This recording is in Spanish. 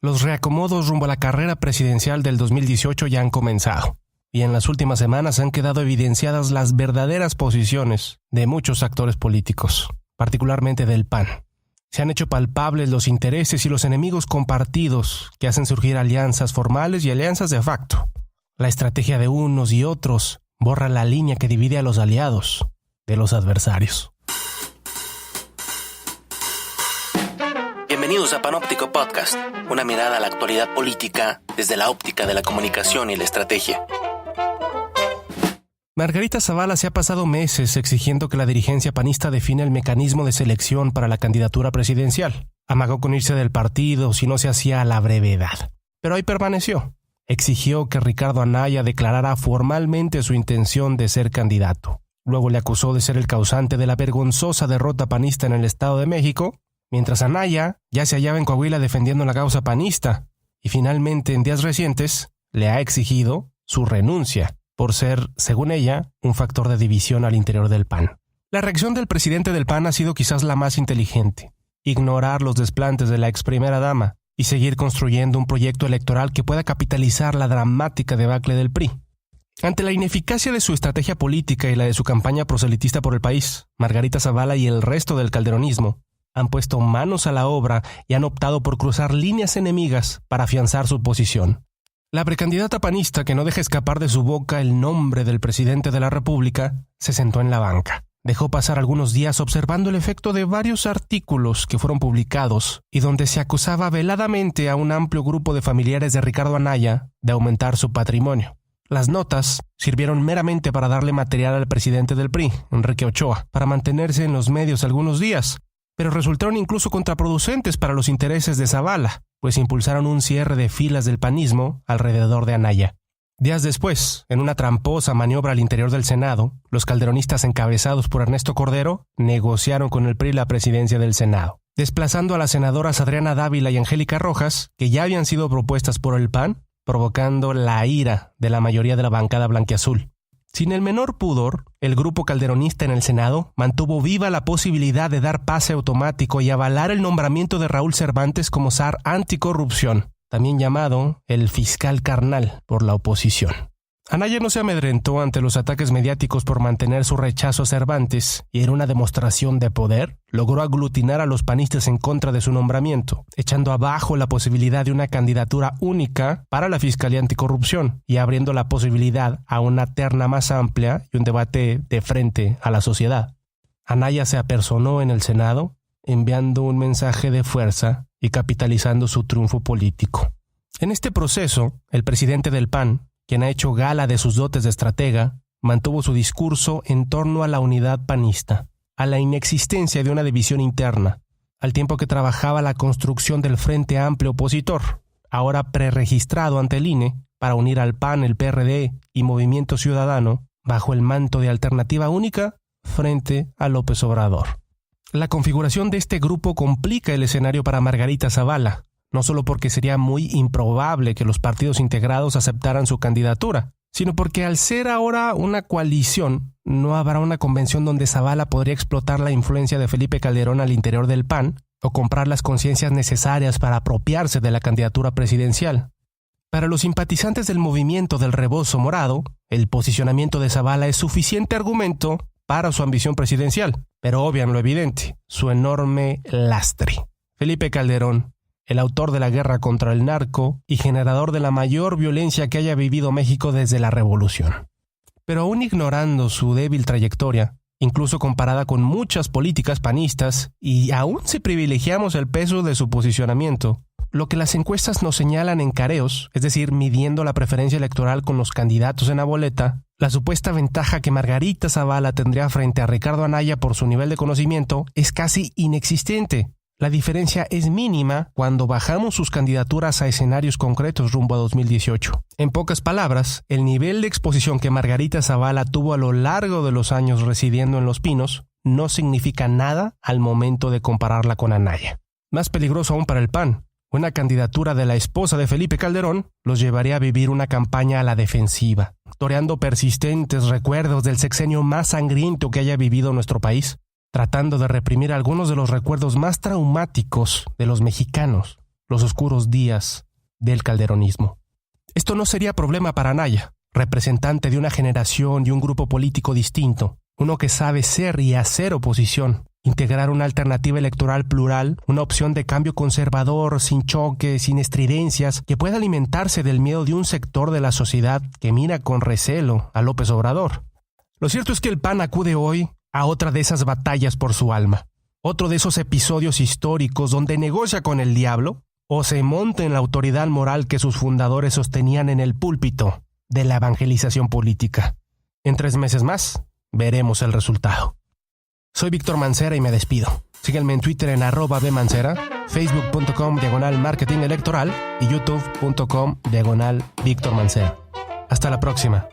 Los reacomodos rumbo a la carrera presidencial del 2018 ya han comenzado, y en las últimas semanas han quedado evidenciadas las verdaderas posiciones de muchos actores políticos, particularmente del PAN. Se han hecho palpables los intereses y los enemigos compartidos que hacen surgir alianzas formales y alianzas de facto. La estrategia de unos y otros borra la línea que divide a los aliados de los adversarios. Bienvenidos a Panóptico Podcast, una mirada a la actualidad política desde la óptica de la comunicación y la estrategia. Margarita Zavala se ha pasado meses exigiendo que la dirigencia panista define el mecanismo de selección para la candidatura presidencial. Amagó con irse del partido si no se hacía a la brevedad. Pero ahí permaneció. Exigió que Ricardo Anaya declarara formalmente su intención de ser candidato. Luego le acusó de ser el causante de la vergonzosa derrota panista en el Estado de México, mientras Anaya ya se hallaba en Coahuila defendiendo la causa panista. Y finalmente, en días recientes, le ha exigido su renuncia por ser, según ella, un factor de división al interior del PAN. La reacción del presidente del PAN ha sido quizás la más inteligente: ignorar los desplantes de la ex primera dama y seguir construyendo un proyecto electoral que pueda capitalizar la dramática debacle del PRI. Ante la ineficacia de su estrategia política y la de su campaña proselitista por el país, Margarita Zavala y el resto del calderonismo han puesto manos a la obra y han optado por cruzar líneas enemigas para afianzar su posición. La precandidata panista, que no deja escapar de su boca el nombre del presidente de la República, se sentó en la banca. Dejó pasar algunos días observando el efecto de varios artículos que fueron publicados y donde se acusaba veladamente a un amplio grupo de familiares de Ricardo Anaya de aumentar su patrimonio. Las notas sirvieron meramente para darle material al presidente del PRI, Enrique Ochoa, para mantenerse en los medios algunos días, pero resultaron incluso contraproducentes para los intereses de Zavala, pues impulsaron un cierre de filas del panismo alrededor de Anaya. Días después, en una tramposa maniobra al interior del Senado, los calderonistas encabezados por Ernesto Cordero negociaron con el PRI la presidencia del Senado, desplazando a las senadoras Adriana Dávila y Angélica Rojas, que ya habían sido propuestas por el PAN, provocando la ira de la mayoría de la bancada blanquiazul. Sin el menor pudor, el grupo calderonista en el Senado mantuvo viva la posibilidad de dar pase automático y avalar el nombramiento de Raúl Cervantes como zar anticorrupción, también llamado el fiscal carnal por la oposición. Anaya no se amedrentó ante los ataques mediáticos por mantener su rechazo a Cervantes y en una demostración de poder logró aglutinar a los panistas en contra de su nombramiento, echando abajo la posibilidad de una candidatura única para la Fiscalía Anticorrupción y abriendo la posibilidad a una terna más amplia y un debate de frente a la sociedad. Anaya se apersonó en el Senado, enviando un mensaje de fuerza y capitalizando su triunfo político. En este proceso, el presidente del PAN, quien ha hecho gala de sus dotes de estratega, mantuvo su discurso en torno a la unidad panista, a la inexistencia de una división interna, al tiempo que trabajaba la construcción del Frente Amplio opositor, ahora preregistrado ante el INE, para unir al PAN, el PRD y Movimiento Ciudadano bajo el manto de alternativa única frente a López Obrador. La configuración de este grupo complica el escenario para Margarita Zavala, no solo porque sería muy improbable que los partidos integrados aceptaran su candidatura, sino porque al ser ahora una coalición, no habrá una convención donde Zavala podría explotar la influencia de Felipe Calderón al interior del PAN o comprar las conciencias necesarias para apropiarse de la candidatura presidencial. Para los simpatizantes del movimiento del rebozo morado, el posicionamiento de Zavala es suficiente argumento para su ambición presidencial, pero obvian lo evidente, su enorme lastre. Felipe Calderón, el autor de la guerra contra el narco y generador de la mayor violencia que haya vivido México desde la Revolución. Pero aún ignorando su débil trayectoria, incluso comparada con muchas políticas panistas, y aún si privilegiamos el peso de su posicionamiento, lo que las encuestas nos señalan en careos, es decir, midiendo la preferencia electoral con los candidatos en la boleta, la supuesta ventaja que Margarita Zavala tendría frente a Ricardo Anaya por su nivel de conocimiento es casi inexistente. La diferencia es mínima cuando bajamos sus candidaturas a escenarios concretos rumbo a 2018. En pocas palabras, el nivel de exposición que Margarita Zavala tuvo a lo largo de los años residiendo en Los Pinos no significa nada al momento de compararla con Anaya. Más peligroso aún para el PAN, una candidatura de la esposa de Felipe Calderón los llevaría a vivir una campaña a la defensiva, toreando persistentes recuerdos del sexenio más sangriento que haya vivido nuestro país, tratando de reprimir algunos de los recuerdos más traumáticos de los mexicanos, los oscuros días del calderonismo. Esto no sería problema para Anaya, representante de una generación y un grupo político distinto, uno que sabe ser y hacer oposición, integrar una alternativa electoral plural, una opción de cambio conservador, sin choques, sin estridencias, que pueda alimentarse del miedo de un sector de la sociedad que mira con recelo a López Obrador. Lo cierto es que el PAN acude hoy a otra de esas batallas por su alma, otro de esos episodios históricos donde negocia con el diablo o se monta en la autoridad moral que sus fundadores sostenían en el púlpito de la evangelización política. En 3 meses más, veremos el resultado. Soy Víctor Mancera y me despido. Síganme en Twitter en @bmancera, facebook.com/marketing electoral y youtube.com/Víctor Mancera. Hasta la próxima.